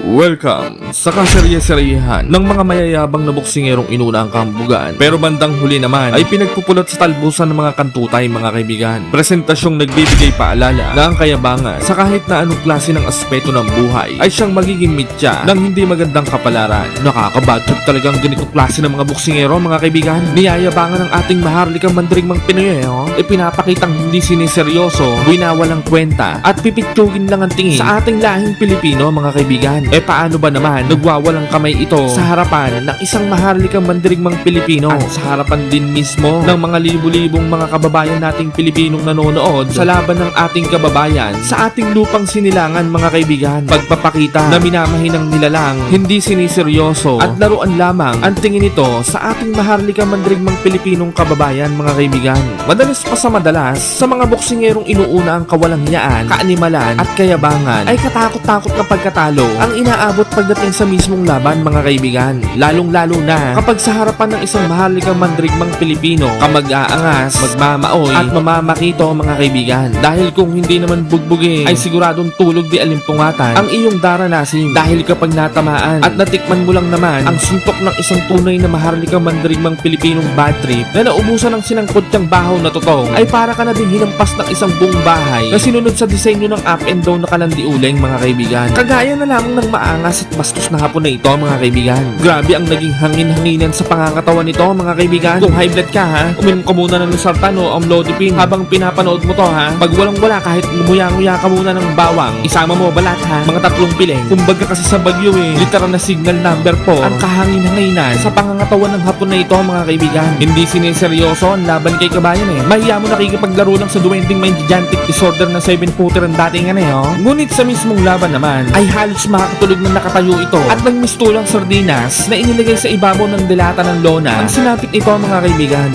Welcome sa kaserye-seryehan ng mga mayayabang na boksingerong inuna ang kambugan, pero bandang huli naman ay pinagpupulot sa talbusan ng mga kantutay, mga kaibigan. Presentasyong nagbibigay paalala na ang kayabangan sa kahit na anong klase ng aspeto ng buhay ay siyang magiging mitya ng hindi magandang kapalaran. Nakakabadtrip talagang ganitong klase ng mga boksingero, mga kaibigan. Niyayabangan ng ating maharlikang mandirigmang Pinoy pinapakitang hindi siniseryoso, winawalang kwenta at pipitsugin lang ang tingin sa ating lahing Pilipino, mga kaibigan. Paano ba naman nagwawalang kamay ito sa harapan ng isang maharlikang mandirigmang Pilipino at sa harapan din mismo ng mga libu-libong mga kababayan nating Pilipinong nanonood sa laban ng ating kababayan sa ating lupang sinilangan, mga kaibigan. Pagpapakita na minamahinang nilalang, hindi siniseryoso at laruan lamang ang tingin ito sa ating maharlikang mandirigmang Pilipinong kababayan, mga kaibigan. Madalas pa sa madalas, sa mga boksingerong inuuna ang kawalanghiyaan, kaanimalan at kayabangan ay katakot-takot na pagkatalo ang inaabot pagdating sa mismong laban, mga kaibigan. Lalong-lalo na kapag sa harapan ng isang maharlikang mandirigmang Pilipino ka mag-aangas, magmamaoy at mamamakito, mga kaibigan. Dahil kung hindi naman bugbugin ay siguradong tulog di alimpungatan ang iyong daranasin. Dahil kapag natamaan at natikman mo lang naman ang suntok ng isang tunay na maharlikang mandirigmang Pilipinong bad trip na naubusan ng sinangkot niyang bahaw na totong, ay para ka na din hinampas ng isang buong bahay na sinunod sa disenyo ng up and down na kalandiuling, mga kaibigan. Kagaya na lamang ng maangas at bastos na hapon na ito, mga kaibigan. Grabe ang naging hangin-hanginan sa pangangatawan nito, mga kaibigan. Kung high blood ka uminom ka muna ng Losartan o amlodipine habang pinapanood mo to pag walang-wala kahit nguya-nguya ka muna ng bawang, isama mo balat mga 3 piling. Kumbaga kasi sa Bagyo literal na signal number 4 ang kahangin-hanginan sa pangangatawan ng hapon na ito, mga kaibigan. Hindi siniseryoso ang laban kay kabayan Mahiya mo nakikipaglaro lang sa duwending may gigantic disorder na 7-footer ang dating Ngunit sa mismong laban naman ay halos makakatulog na nakatayo ito at nagmistulang sardinas na inilagay sa ibabaw ng delata ng lona ang sinapit nito, mga kaibigan.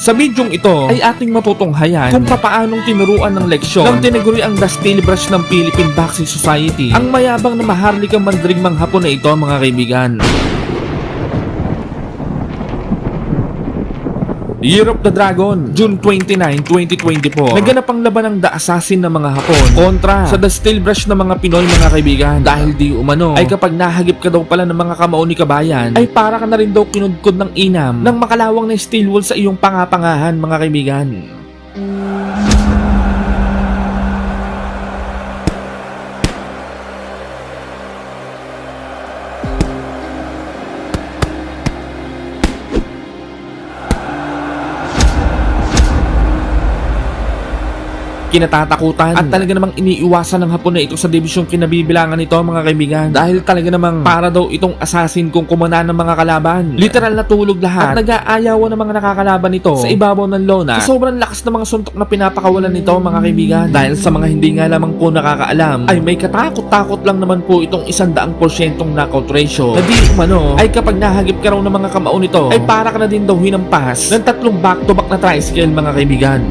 Sa bidyong ito ay ating matutunghayan kung papaanong tinuruan ng leksyon ng tinaguriang The Steel Brush ng Philippine Boxing Society ang mayabang na maharlikang mandirigmang hapon na ito, mga kaibigan. Year of the Dragon, June 29, 2024. Naganap ang laban ng The Assassin ng mga Hapon kontra sa The Steel Brush ng mga Pinoy, mga kaibigan. Dahil di umano ay kapag nahagip ka daw pala ng mga kamao ni kabayan ay para ka na rin daw kinudkod ng inam ng makalawang na steel wool sa iyong pangapangahan, mga kaibigan. Kinatatakutan at talaga namang iniiwasan ng Hapon na ito sa dibisyong kinabibilangan nito, mga kaibigan, dahil talaga namang para daw itong assassin kung kumana ng mga kalaban. Literal na tulog lahat at nag-aayawan ng mga nakakalaban nito sa ibabaw ng lona sa sobrang lakas ng mga suntok na pinapakawalan nito, mga kaibigan. Dahil sa mga hindi nga lamang po nakakaalam ay may katakot-takot lang naman po itong 100% knockout ratio na di umano ay kapag nahagip ka raw ng mga kamao nito ay para ka na din daw hinampas ng 3 back-to-back na tricycle, mga kaibigan.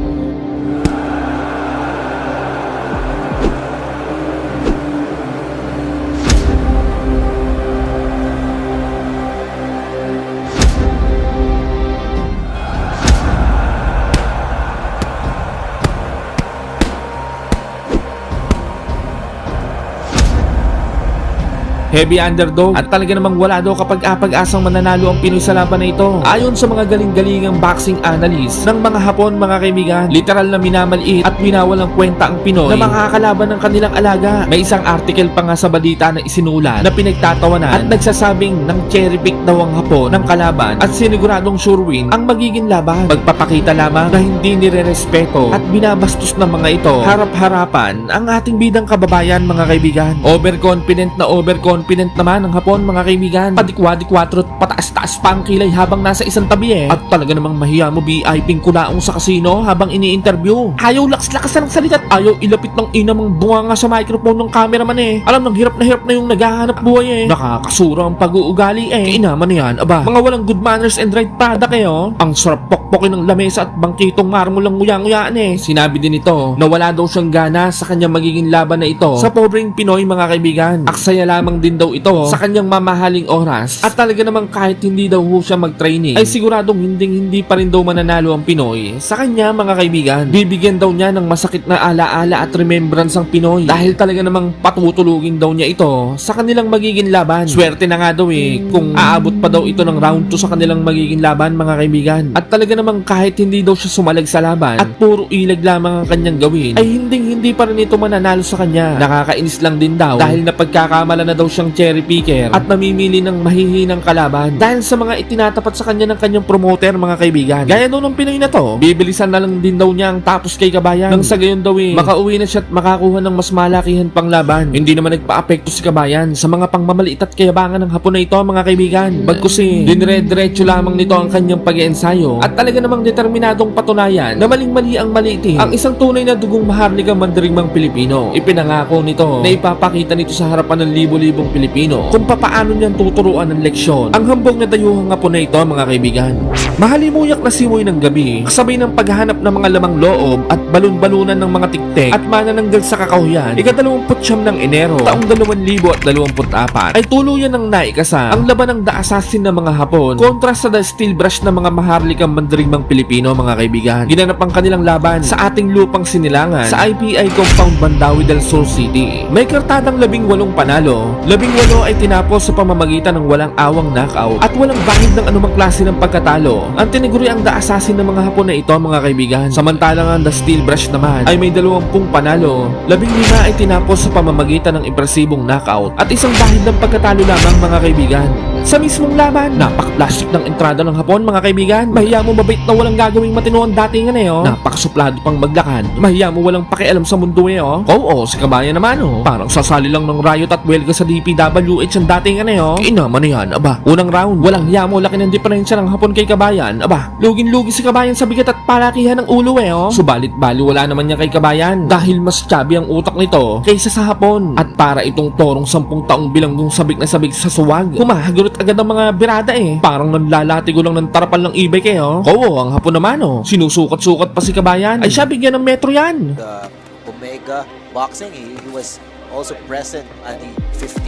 Heavy underdog at talaga namang wala daw kapag pag-asang mananalo ang Pinoy sa laban na ito. Ayon sa mga galing-galingang boxing analyst ng mga Hapon, mga kaibigan, literal na minamaliit at winawalang kwenta ang Pinoy na makakalaban ng kanilang alaga. May isang article pa nga sa balita na isinulat na pinagtatawanan at nagsasabing ng cherry pick daw ang Hapon ng kalaban at siniguradong sure win ang magiging laban. Magpapakita lamang na hindi nirerespeto at binabastos ng mga ito harap-harapan ang ating bidang kababayan, mga kaibigan. Overconfident naman ang Hapon, mga kaibigan. Padikwa-dikwatro at pataas-taas pa ang kilay habang nasa isang tabi At talaga namang mahiya mo VIP kulaong sa kasino habang ini-interview. Ayaw lakas-lakasan ng salita at ayaw ilapit ng inamang bunganga sa microphone ng cameraman Alam ng hirap na yung naghahanap buhay Nakakasura ang pag-uugali Kainaman na yan, aba. Mga walang good manners and right product Ang sarap pokpokin ng lamesa at bangkitong marmulang nguyang-nguyaan Sinabi din ito na wala daw siyang gana sa kanyang magiging laban na ito sa pobreng Pinoy, mga kaibigan. Aksaya lamang din din daw ito sa kanyang mamahaling oras at talaga namang kahit hindi daw ho siya mag-training ay siguradong hindi pa rin daw mananalo ang Pinoy sa kanya mga kaibigan. Bibigyan daw niya ng masakit na alaala at remembrance ang Pinoy dahil talaga namang patutulugin daw niya ito sa kanilang magiging laban. Swerte na nga daw kung aabot pa daw ito ng round 2 sa kanilang magiging laban mga kaibigan. At talaga namang kahit hindi daw siya sumalag sa laban at puro ilag lamang ang kanyang gawin ay hindi pa rin ito mananalo sa kanya. Nakakainis lang din daw dahil napagkakamala na daw siyang cherry picker at namimili ng mahihinang kalaban dahil sa mga itinatapat sa kanya ng kanyang promoter mga kaibigan. Gaya daw ng Pinoy na to, bibilisan na lang din daw niya ang tapos kay Kabayan nang sa gayon daw makauwi na siya at makakuha ng mas malakihan pang laban. Hindi naman nagpa-apekto si Kabayan sa mga pangmamaliit at kayabangan ng Hapon na ito mga kaibigan. Bagkus dinire-diretso lamang nito ang kanyang pag-iensayo at talaga namang determinadong patunayan na maling-mali ang maliitin ang isang tunay na dugong maharligang mandirigmang Pilipino. Ipinangako nito na ipapakita nito sa harapan ng libo-libong Pilipino kung papaano niyan tuturuan ng leksyon ang hambog na dayuhang Hapon na ito mga kaibigan. Mahalimuyak na simoy ng gabi, kasabay ng paghahanap ng mga lamang loob at balon-balunan ng mga tiktek at manananggal sa kakahuyan, ika-29 ng Enero, taong 2024, ay tuluyan ng naikasa ang laban ng The Assassin ng mga Hapon kontra sa The Steel Brush ng mga maharlikang mandirigmang Pilipino mga kaibigan. Ginanap ang kanilang laban sa ating lupang sinilangan sa IPI Compound Bandawi del Sur City. May kartadang 18 panalo, 18 ay tinapos sa pamamagitan ng walang awang knockout at walang bahid ng anumang klase ng pagkatalo. Ang tiniguri ang The Assassin ng mga Hapon na ito mga kaibigan. Samantalang ang The Steel Brush naman ay may 20 panalo, 15 ay tinapos sa pamamagitan ng impresibong knockout at isang bahid ng pagkatalo lamang mga kaibigan. Sa mismong laban, napaka-plastic ng entrada ng Hapon mga kaibigan. Mahiya mo mabait na walang gagawing matino ang datingan Napakasuplado pang maglakad. Mahiya mo walang pakialam sa mundo Oo, si Kabayan naman parang sasali lang ng riot at welga sa DPWH ang datingan Inama na yan, aba. Unang round, walang hiya mo, laki ng diferensya ng Hapon kay Kabayan. Aba, lugin-lugi si Kabayan sa bigat at palakihan ng ulo Subalit bali wala naman niya kay Kabayan dahil mas chubby ang utak nito kaysa sa Hapon. At para itong torong 10 taong bilanggong sabik na sabik sa suwag, humahagurot agad ang mga birada Parang nanlalatigo lang ng tarapal ng e-bike Oo, ang Hapon naman sinusukat-sukat pa si Kabayan. Ay siya bigyan ng metro yan. The Omega Boxing, he was also present at the 15.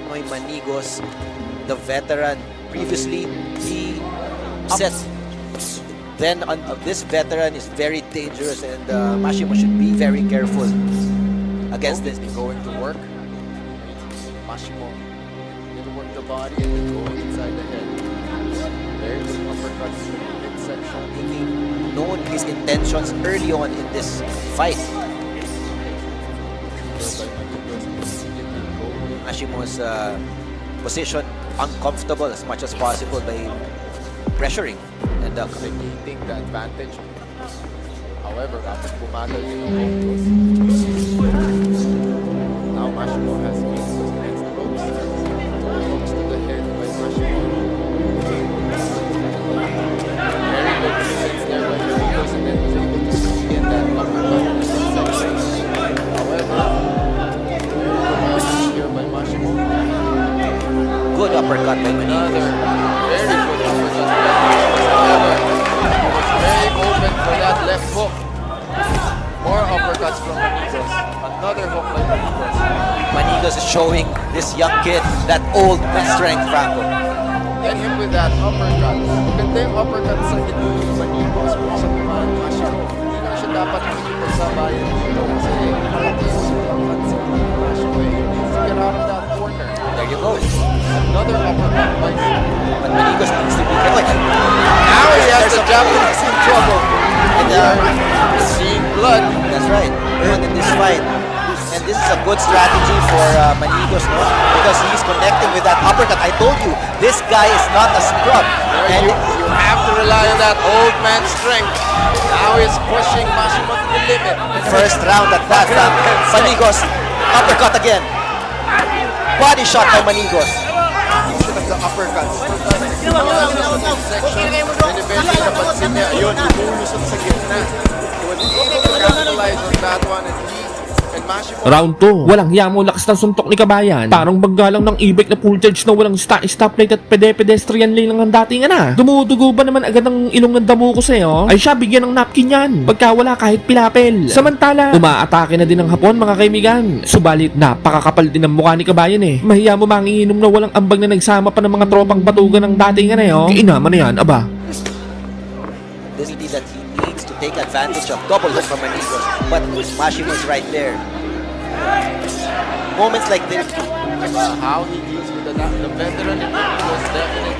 Noy Manigos, the veteran, previously he set. Then this veteran is very dangerous, and Mashimo should be very careful against this. Going to work. Mashimo didn't work the body and then going inside the head. Very good uppercuts in the midsection. Making known his intentions early on in this fight. Mashimo's position uncomfortable as much as possible by pressuring and Taking the advantage. However, kapag bumagal din ang ropes. Now Mashimo has means against the ropes. Hooks to the head by Mashimo. Very good defense there by Manigos, and then was able to get that uppercut in the midsection. However, very good here by Mashimo. good uppercut by Manigos. Another very good uppercut by Manigos. However, he was very open for that left hook. More uppercuts from Manigos. Another hook by Manigos. Manigos is showing this young kid that old strength, Franco. Get him with that uppercut. Maganda yung uppercut sa ni Manigos pero sa naman Mashimo. Hindi na siya dapat magsabayan dito kasi malaki yung uppercut sa Mashimo. He needs to get out of that corner. There you go. Another uppercut by But Manigos needs to be careful. Now he has the Japanese in trouble. And Seeing blood. that's right. Blood in this fight. And this is a good strategy for Manigos, no? Because he's connecting with that uppercut. I told you, this guy is not a scrub. And You have to rely on that old man's strength. Now he's pushing Mashimo to the limit. first round at that, Manigos, uppercut again. Body shot by Manigos. Should have the uppercuts. Section. And eventually napansin niya, ayun, lumulusot sa gitna. He was able to capitalize on that one and he And Mashimo, Round 2. Walang hiya mo lakas ng suntok ni Kabayan. Parang banggalang ng e-bike na full charge na walang stoplight at pedestrian lane lang ang dating na. Dumudugo ba naman agad ang ilong ng damo ko sa'yo? Ay siya, bigyan ng napkin yan. Pagka wala kahit pilapel. Samantala, umaatake na din ng Hapon mga kaibigan. Subalit napakakapal din ang mukha ni Kabayan eh. Mahiya mo manginginom na walang ambag na nagsama pa ng mga tropang batugan ng dating na eh. Kainaman na yan, aba. This is that he needs to take advantage of double hook from Manigos. But Mashimo is right there. Moments like this, how he deals with the veteran in Manigos definitely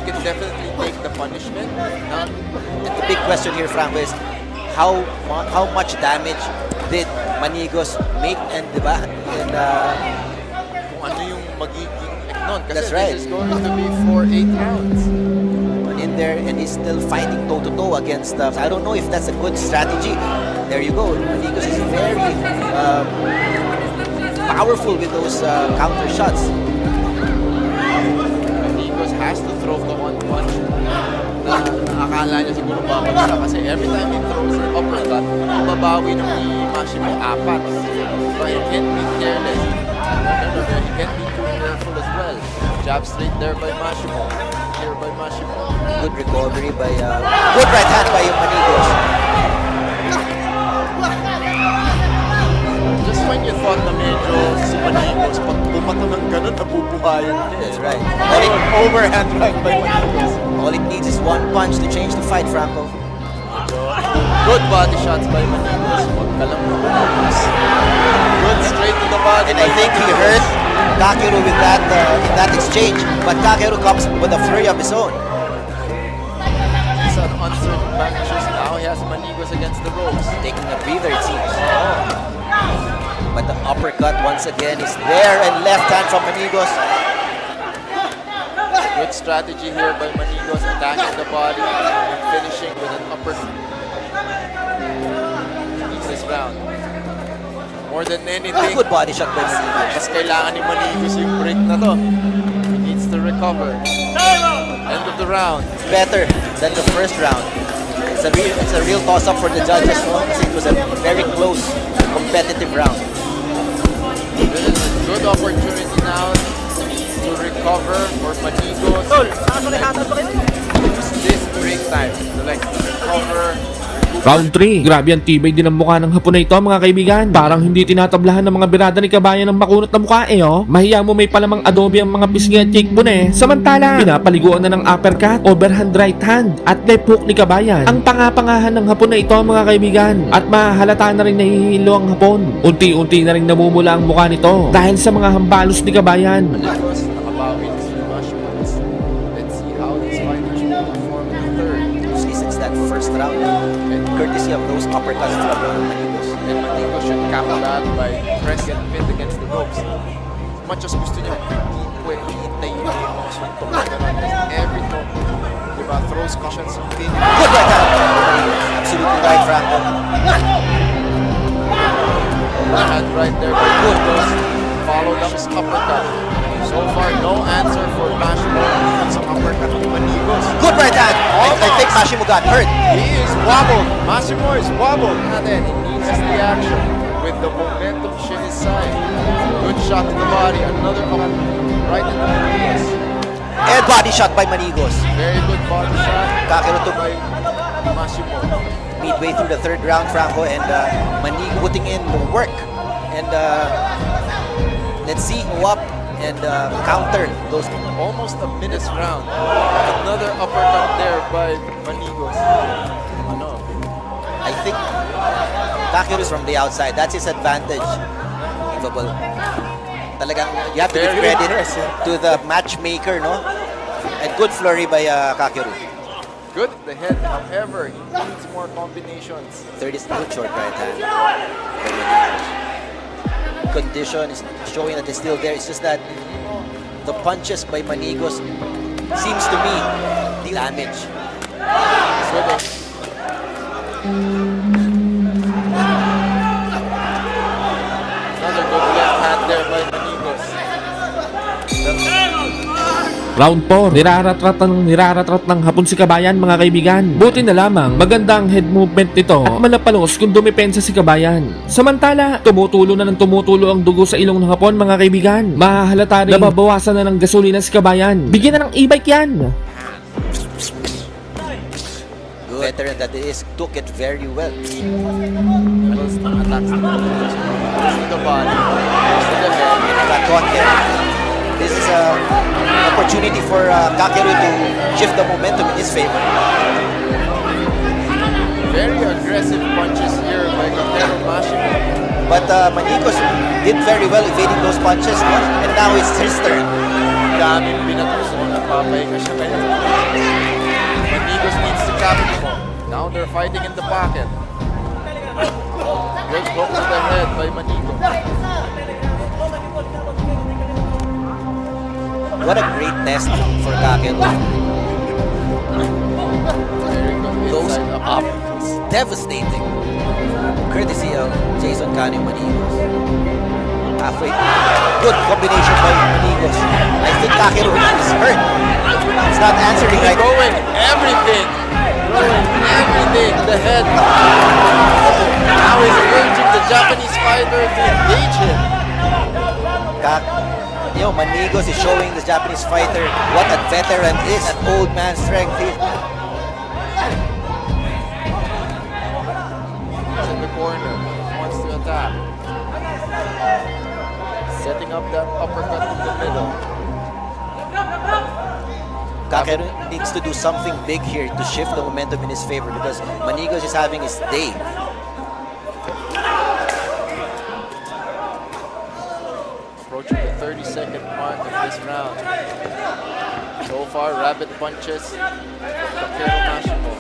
can definitely take the punishment. Now, and the big question here, Franco, is how much damage did Manigos make, and diba? And kung ano yung magiging effect nun. Kasi That's right. this is going to be for 8 rounds. in there, and he's still fighting toe-to-toe against I don't know if that's a good strategy. There you go. Manigos is very powerful with those counter shots. Manigos has to throw the one punch na akala niya siguro babagsak kasi every time he throws an uppercut, babawi ng Mashimo 4. So he can't be careless. Remember, he can't be too careful as well. Jab straight there by Mashimo. Here by Mashimo. Good recovery by good right hand by Manigos. Just when you thought na medyo si Manigos, pag bumato ng ganun, nabubuhayan niya. That's right. Overhand right by Manigos. All it needs is one punch to change the fight, Franco. Good body shots by Manigos. Huwag ka lang mabubus. Good straight to the body. And I think he hurt Kakeru with that in that exchange. But Kakeru comes with a flurry of his own. He's on uncertain matches. Now he has Manigos against the ropes. Taking a breather, it seems. But the uppercut once again is there, and left hand from Manigos. Good strategy here by Manigos, attacking the body and finishing with an uppercut. He's this round. More than A anything, good body shot by Manigos. mas kailangan ni Manigos yung break na to. He needs to recover. End of the round. Better than the first round. It's a real toss-up for the judges. No? Kasi it was a very close, competitive round. This is a good opportunity now to recover for Manigos. Use this break time to recover. Round 3. Grabe ang tibay din ang mukha ng Hapon na ito mga kaibigan. Parang hindi tinatablahan ng mga birada ni Kabayan ng makunot na mukha oh. Mahiya mo may palamang adobe ang mga pisngi at cheekbone Samantala, pinapaliguan na ng uppercut, overhand right hand at left hook ni Kabayan. Ang pangapangahan ng Hapon na ito mga kaibigan. At mahalata na rin nahihilo ang Hapon. Unti-unti na rin namumula ang mukha nito dahil sa mga hambalos ni Kabayan. Manigos, nakabawi na si Mashimo. Let's see how this fight will perform in the third. Usually since that first round, and courtesy of those uppercuts from Manigos. And Manigos should combat by press and pin against the ropes. Much as gusto niya, hintay yung mga suntok na gano'n. Every throw, diba, throws cushions and pin. Good right hand. Absolutely right, Franco. Overhand right there by Manigos. Followed up his uppercut. So far, no answer for Mashimo sa uppercut ni Manigos. Good right hand. I think Mashimo got hurt. He is wobbled. Mashimo is wobbled. And then he needs the action with the momentum to his side. Good shot to the body. Another up right in the face. And body shot by Manigos. Very good body shot. Kakeru took By Mashimo. midway through the third round, Franco, and Manigos putting in the work. And let's see who up and counter those. Almost a minute's round. Another uppercut there by Manigos. Ano? I think Kakeru is from the outside. That's his advantage. Unbelievable. Talagang you have to give Very credit impressive. to the matchmaker, no? And good flurry by Kakeru. Good at the head. However, he needs more combinations. Third is good short right hand. Condition is showing that it's still there. It's just that the punches by Manigos seems to me the damage. Good. Another good left hand there by Manigos. Round 4, niraratrat ng hapon si Kabayan mga kaibigan. Buti na lamang, maganda ang head movement nito at malapalos kung dumepensa si Kabayan. Samantala, tumutulo ang dugo sa ilong ng hapon mga kaibigan. Mahahalata rin nababawasan na ng gasolina si Kabayan. Bigyan na ng e-bike yan. Good. Veteran that it is, took it very well. Attacks to the body. Goes to the head. Got caught there. This is an opportunity for Kakeru to shift the momentum in his favor. Very aggressive punches here by Kakero Mashimo. But Manigos did very well evading those punches, and now it's his turn. Daming binatuso. Nagpapahinga siya ngayon. Manigos needs to capture mo. Now they're fighting in the pocket. Good hook to the head by Manigos. What a great test for Kakeru. Very good Those inside up, devastating. Courtesy of Jason Canio Manigos. Halfway. Good combination by Manigos. I think Kakeru is hurt. He's not answering right. Throwing everything. Throwing everything. The head. Now he's urging the Japanese fighter to engage him. Manigos is showing the Japanese fighter what a veteran is, an old man strength. He's in the corner. Wants to attack. Setting up that uppercut in the middle. Kakeru needs to do something big here to shift the momentum in his favor because Manigos is having his day. Approaching the 30-second mark of this round. So far, rabbit punches from Kakero Mashimo.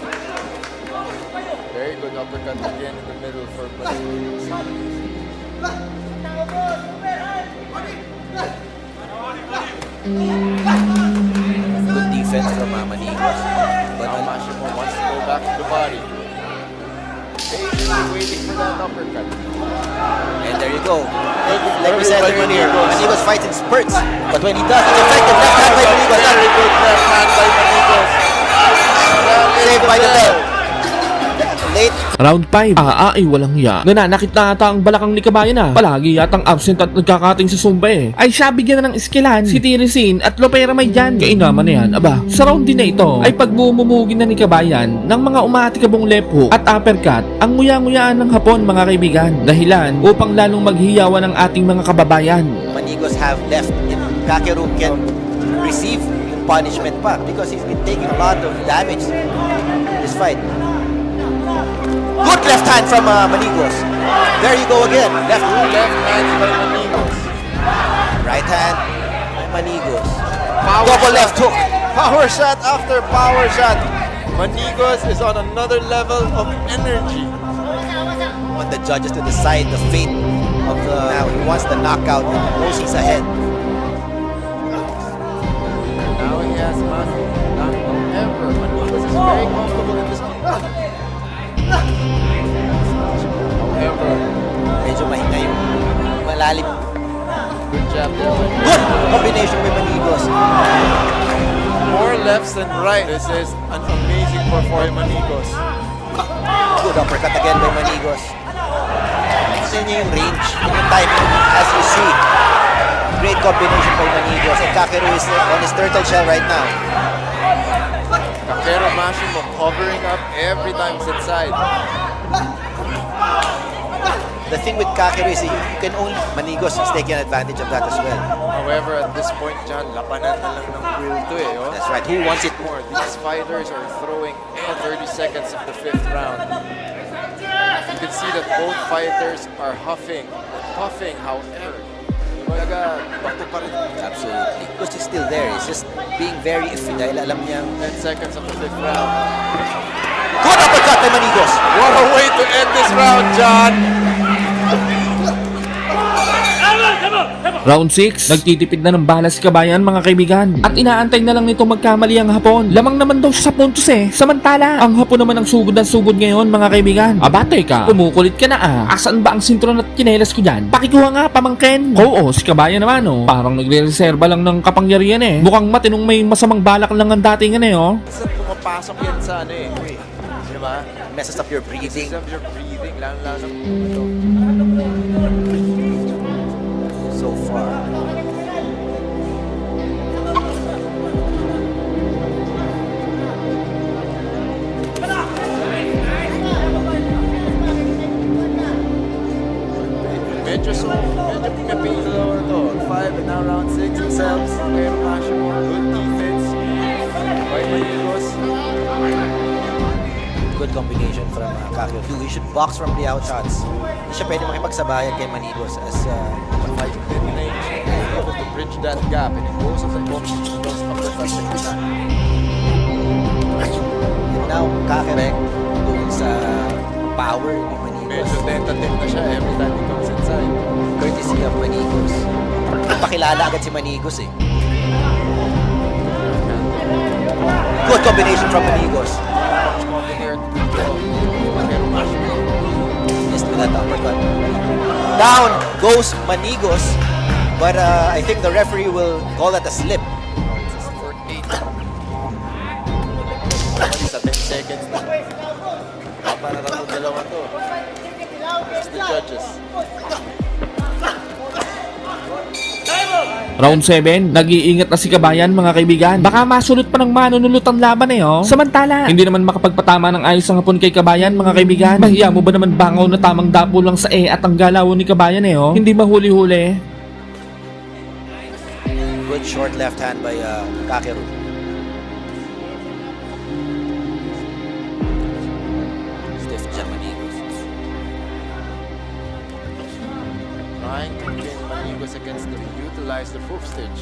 Very good uppercut again in the middle for Manigos. Good defense from Manigos. But Now Mashimo wants to go back to the body. Patiently waiting for that uppercut. and there you go. Like we Very said well earlier, Manigos. Manigos fights in spurts. But when he does, it's effective. Left hand by Manigos. Very good left hand by Manigos. Saved by the bell. Late. Round 5, walang hiya. Nananakit na ata ang balakang ni Kabayan ah. Palagi yatang absent at nagkakating sa Zumba eh. Ay siya bigyan na ng iskilan, si Tirisin at Lopera may dyan. Kainaman na yan, aba. Sa round din na ito, ay pagbumumugin na ni Kabayan ng mga umatikabong left hook at uppercut ang nguya-nguyaan ng hapon mga kaibigan. Dahilan upang lalong maghiyawan ang ating mga kababayan. Manigos have left. Kakeru can receive yung punishment pa because he's been taking a lot of damage in this fight. Good left hand from Manigos. There you go again. Left Hands by Manigos. right hand by Manigos. Power Double shot. left hook. Power shot after power shot. Manigos is on another level of energy. Want the judges to decide the fate of the. Now he wants the knockout. He knows he's ahead. Now he has mastered not ever. Manigos is very comfortable in this position. However, Medyo mahina yung malalim. good jab there. Good combination with Manigos. More lefts than right. This is an amazing performance, Manigos. Good uppercut again by Manigos. Kasi niya yung range and yung timing as you see. Great combination by Manigos. And Kakeru is on his turtle shell right now. Kakero Mashimo covering up every time he's inside. The thing with Kakeru is you can only... Manigos is taking advantage of that as well. However, at this point, John, labanan na lang ng grill to eh. Oh. That's right. Who wants it more? These fighters are throwing 30 seconds of the 5th round. You can see that both fighters are huffing, puffing, however. Kumbaga, bato pa rin. Absolutely. Because he's still there. He's just being very iffy dahil alam niya. 10 seconds of the 5th round. Good uppercut by Manigos. What a way to end this round, John! Round 6, nagtitipid na ng bala si Kabayan mga kaibigan. At inaantay na lang nito magkamali ang Hapon. Lamang naman daw siya sa puntos eh. Samantala, ang Hapon naman ang sugod na sugod ngayon mga kaibigan. Aba teka, kumukulit ka na ah. Asan ba ang sintron at kinelas ko dyan? Pakikuha nga pamangkin. Oo, si Kabayan naman oh. Parang nagre-reserva lang ng kapangyarihan eh. Mukhang matinong may masamang balak lang ang datingan eh oh. Kasi pumapasok yan sa ano eh. Diba? Messes up your breathing. Messes up your breathing. Lalo-lalo. So far. Medyo pumipigil na to. 5 and now round 6 themselves. Pero Mashimore, good defense. By Manigos. Good combination from Kakyo. He should box from the outshots. Hindi siya pwede makipagsabayan kay Manigos as Like mid-range, able to bridge that gap, and it goes as a box. Goes uppercut sa kita. and now Kakerek doon sa power ni Manigos. Medyo tentative na siya every time he comes inside. Courtesy of Manigos. Pakilala agad si Manigos eh. Good combination from Manigos. Missed with that uppercut. Down goes Manigos, but I think the referee will call that a slip. For 8. Sa 10 seconds na. Para na itong dalawa to. It's the judges. Round 7, nag-iingat na si Kabayan mga kaibigan. Baka masulot pa ng manunulot ang laban eh oh. Samantala, hindi naman makapagpatama ng ayos ang Hapon kay Kabayan mga kaibigan. Mahiya mo ba naman bangaw na tamang dapo lang sa at ang galawon ni Kabayan eh oh. Hindi mahuli-huli. Good short left hand by Kakeru. Stiff jab Manigos. Trying to pin Manigos against the utilize the proof stage.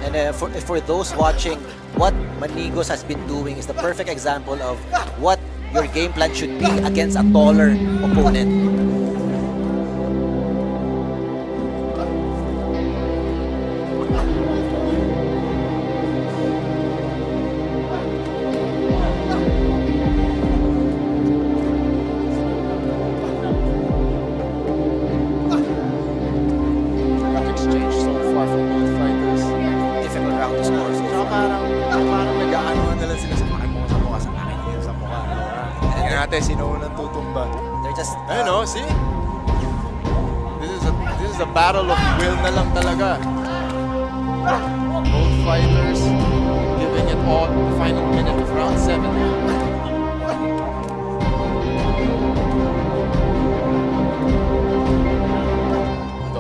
And for those watching, what Manigos has been doing is the perfect example of what your game plan should be against a taller opponent. Rough exchange so far from both fighters. Difficult round to score. So Tsaka parang nag-aanoan na lang sila sa mukha, sa akin yun sa mukha. Tingnan natin sino unang tutumba. they're just Ayun o, see? This is a battle of will na lang talaga. Both fighters giving it all. Final minute of round 7.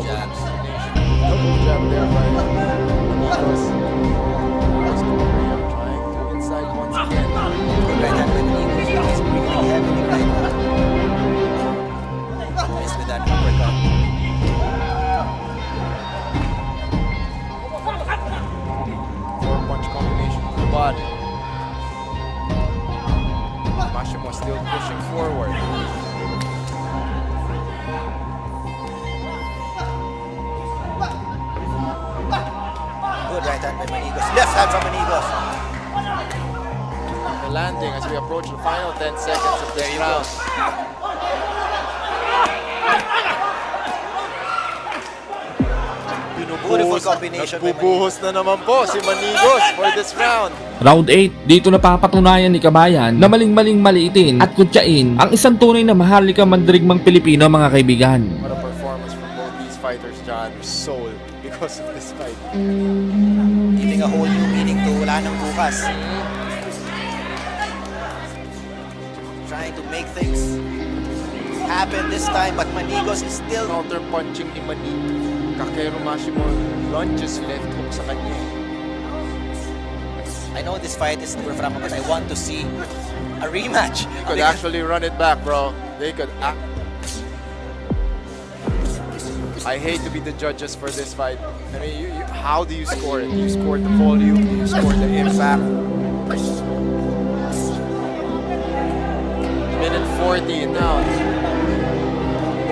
jabs. Double jab there by Manigos. Trying to inside once again. Good right hand by Manigos. He's breathing heavily right now. Missed with that uppercut. Four-punch combination to the body. Mashimo still pushing forward. Good right hand by Manigos. Left hand from Manigos. The landing as we approach the final 10 seconds of this round. Beautiful combination by Nagbubuhos na naman po si Manigos for this round. Round 8, dito napapatunayan ni Kabayan na maling-maling maliitin at kutyain ang isang tunay na maharlikang mandirigmang Pilipino mga kaibigan. What a performance from both these fighters, John. Soul because of this fight. Giving a whole new meaning to wala nang bukas. Trying to make things happen this time, but Manigos is still Counter punching ni Kakeru Mashimo launches left hook sa kanya. I know this fight is super frama, but I want to see a rematch. They could actually run it back, bro. They could I hate to be the judges for this fight. I mean, how do you score it? Do you score the volume? Do you score the impact? Minute 40 now.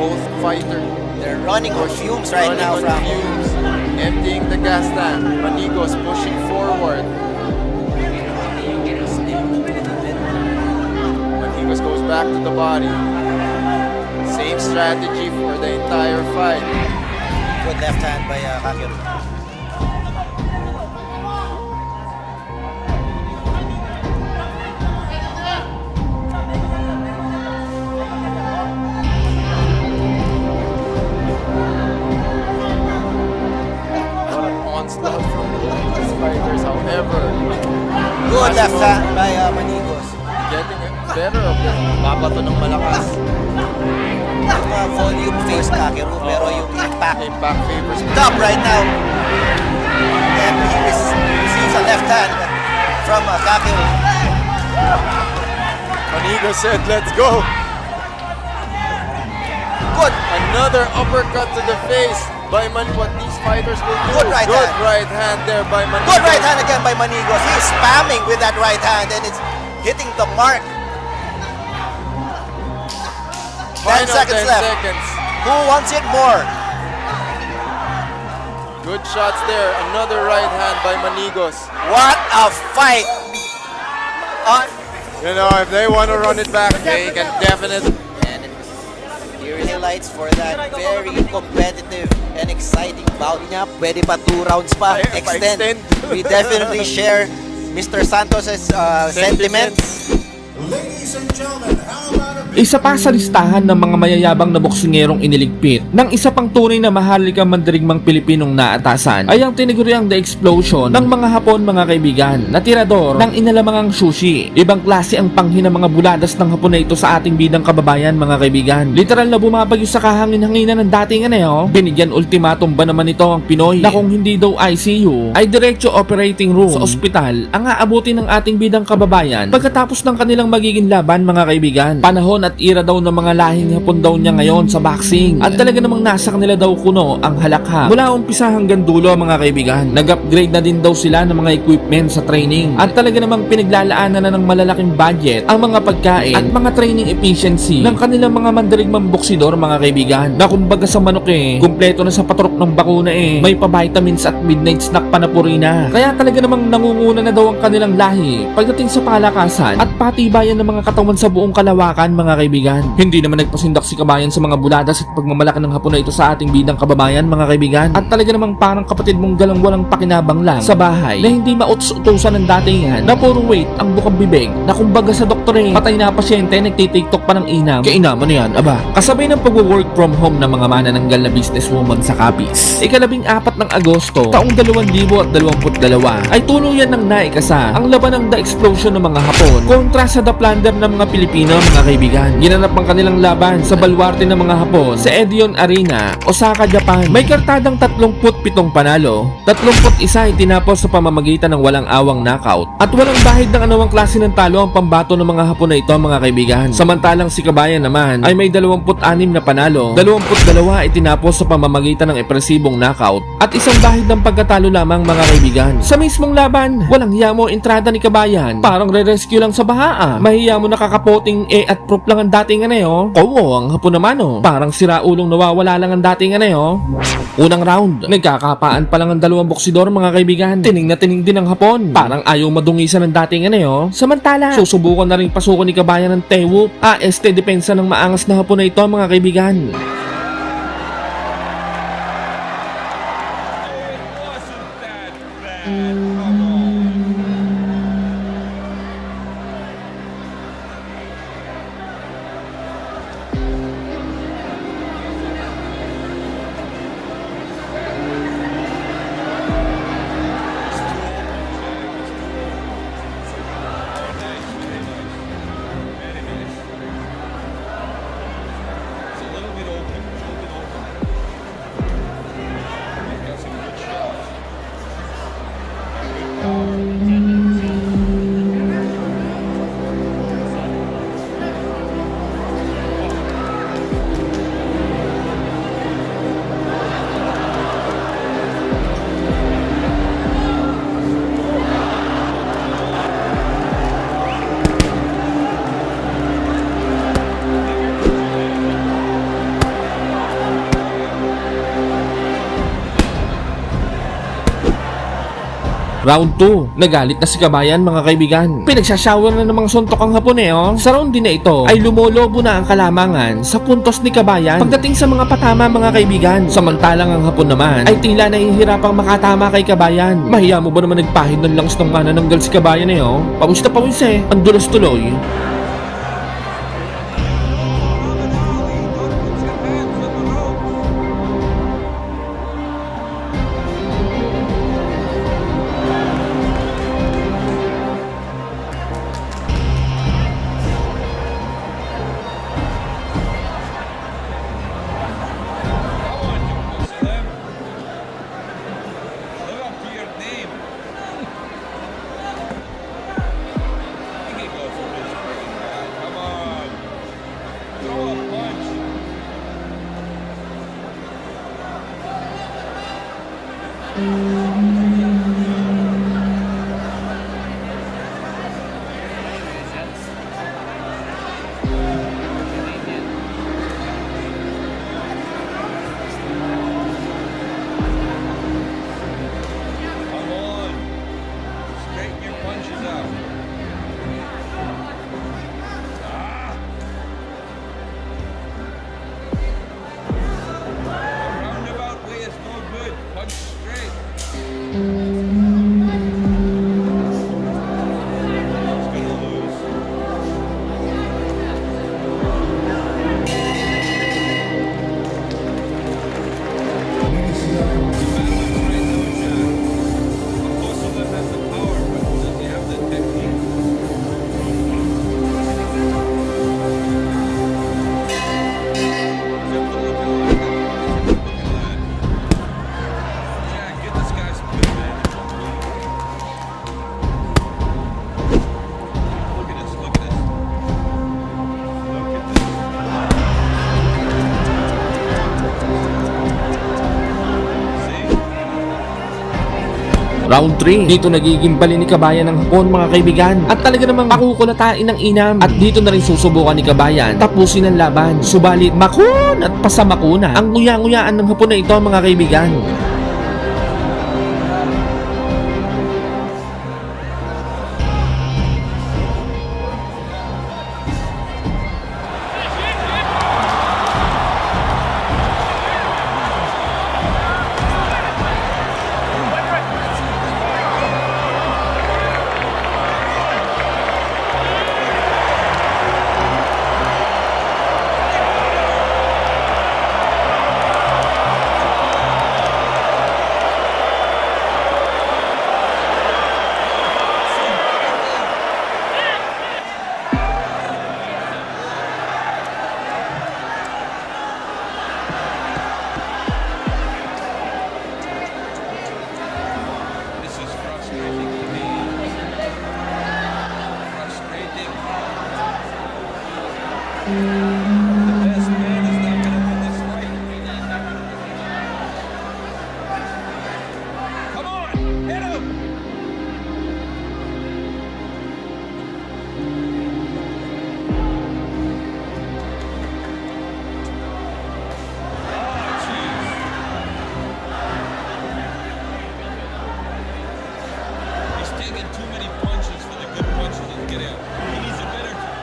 Both fighters They're running on fumes right now Running on from fumes, emptying the gas tank. Manigos pushing forward. Manigos goes back to the body. Same strategy for the entire fight. good left hand by Kakeru. Onslaught from these fighters, however. Good left hand by Manigos. Getting better of it. Babato ng malakas. Yung volume face Kakeru, pero yung impact Impact favors. top right now. And he receives a left hand from Kakeru. Manigos said, let's go. Good. Another uppercut to the face by what these fighters will do. Good right hand. right hand there by Manigos. Good right hand again by Manigos. He's spamming with that right hand and it's hitting the mark. 10 Final seconds 10 left. seconds. Who wants it more? Good shots there. Another right hand by Manigos. What a fight! You know, if they want to run it back, they can definitely. And here is highlights for that very competitive and exciting bout niya. Pwede pa 2 rounds pa. Extend. We definitely share Mr. Santos's sentiments. Ladies and gentlemen, how about a Isa pa sa listahan ng mga mayayabang na boksingerong iniligpit ng isa pang tunay na maharlikang mandirigmang Pilipinong naatasan ay ang tiniguriang The Explosion ng mga Hapon, mga kaibigan, na tirador ng inalamangang sushi. Ibang klase ang panghi ng mga buladas ng Hapon na ito sa ating bidang kababayan, mga kaibigan. Literal na bumabagyo sa kahangin-hanginan ng dating binigyan ultimatum ba naman ito ang Pinoy na kung hindi daw ICU ay diretso operating room sa ospital ang aabutin ng ating bidang kababayan pagkatapos ng kanilang magiging laban, mga kaibigan. Panahon at ira daw ng mga lahing Hapon daw niya ngayon sa boxing. At talaga namang nasa kanila daw kuno ang halakhak. Mula umpisa hanggang dulo, mga kaibigan. Nag-upgrade na din daw sila ng mga equipment sa training. At talaga namang pinaglalaanan na ng malalaking budget ang mga pagkain at mga training efficiency ng kanilang mga mandirigmang boksidor, mga kaibigan. Na kumbaga sa manok kumpleto na sa patrok ng bakuna may pa-vitamins at midnight snack pa na purina. Kaya talaga namang nangunguna na daw ang kanilang lahi pagdating sa palakasan at patibayan ng mga katawan sa buong kalawakan, mga kaibigan. Hindi naman nagpasindak si kabayan sa mga buladas at pagmamalaki ng Hapon na ito sa ating bidang kababayan, mga kaibigan. At talaga namang parang kapatid mong galang walang pakinabang lang sa bahay na hindi mautos-utusan ng datingan na puro weight ang bukang bibig na kumbaga sa doktor patay na pasyente nagtitiktok pa ng inam. Kainaman na yan, aba. Kasabay ng pag-work from home ng mga manananggal na businesswoman sa Capiz. Ika-14 ng Agosto, taong 2022 ay tuluyan ng naikasa ang laban ng The Explosion ng mga Hapon kontra sa The Plunder ng mga Pilipino, mga kaibigan. Ginanap ang kanilang laban sa baluarte ng mga Hapon sa Edion Arena, Osaka, Japan. May kartadang 37 panalo, 31 ay tinapos sa pamamagitan ng walang awang knockout at walang bahid ng anumang klase ng talo ang pambato ng mga Hapon na ito, mga kaibigan. Samantalang si Kabayan naman ay may 26 na panalo, 22 ay tinapos sa pamamagitan ng impresibong knockout at isang bahid ng pagkatalo lamang, mga kaibigan. Sa mismong laban, walang hiyamo entrada ni Kabayan. Parang re-rescue lang sa bahaa. Mahiya mo nakakapoting at proof lang ang dating Kowo, ang Hapon naman parang siraulong nawawala lang ang dating Unang round, nagkakapaan pa lang ang dalawang boksidor, mga kaibigan. Tining na tining din ang Hapon. Parang ayaw madungisan ng dating Samantala, susubukan na rin pasukan ni Kabayan ng Tewup. Depensa ng maangas na Hapon na ito, mga kaibigan. Round 2, nagalit na si Kabayan mga kaibigan. Pinagsashower na ng mga suntok ang Hapon Sa round din na ito ay lumolobo na ang kalamangan sa puntos ni Kabayan pagdating sa mga patama mga kaibigan. Samantalang ang Hapon naman ay tila nahihirapang makatama kay Kabayan. Mahiya mo ba naman nagpahid ng langs ng manananggal si Kabayan Pawis na pawis ang dulos tuloy. Round 3, dito nagiging bali ni Kabayan ng Hapon mga kaibigan. At talaga namang makukulatain ng inam. At dito na rin susubukan ni Kabayan tapusin ang laban. Subalit makun at pasamakuna ang nguya-nguyaan ng Hapon na ito mga kaibigan.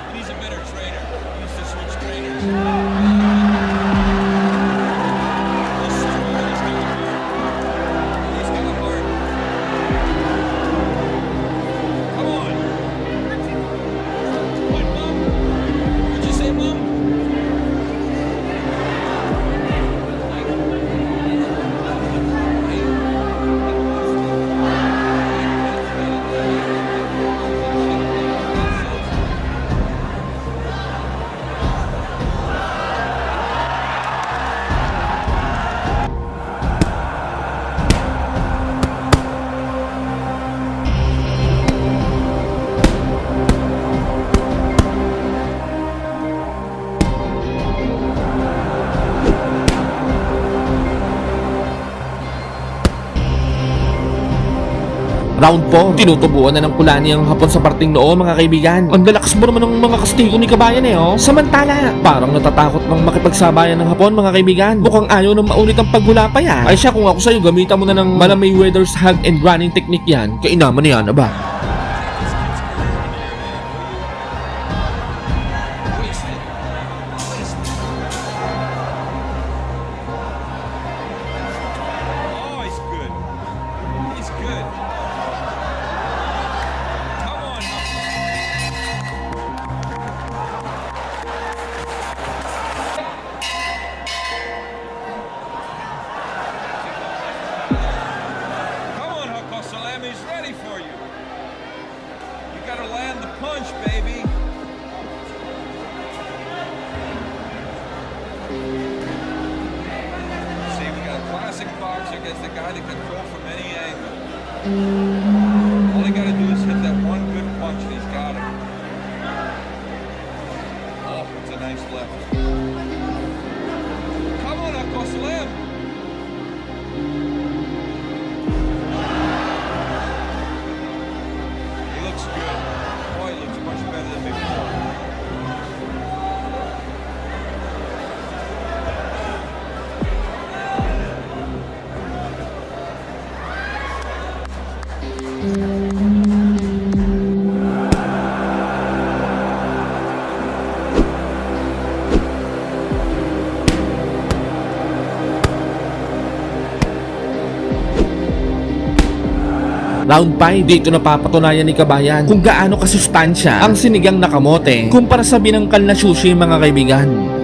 He needs a better trainer. He needs to switch Round 4, tinutubuan na ng kulani ang Hapon sa parting noon mga kaibigan. Ang lalakas mo naman ng mga kastigo ni kabayan oh. Samantala, parang natatakot ng makipagsabayan ng Hapon mga kaibigan. Mukhang ayaw na maulit ang paghula pa yan. Ay siya, kung ako sa'yo, gamitan mo na ng Mala Mayweather's hug and running technique yan. Kainaman na yan, aba. Oh, he's good. He's good. Come on. Come on, Hako Salam. He's ready for you. You gotta land the punch, baby. See, we got a classic boxer against a guy that can throw from any angle. All he gotta do is hit that one good punch and he's got him. Oh, it's a nice left. Come on, Uncle Slim. He looks good. Boy, he looks much better than before. Round 5, dito napapatunayan ni kabayan kung gaano kasustansya ang sinigang na kamote kumpara sa binangkal na sushi mga kaibigan.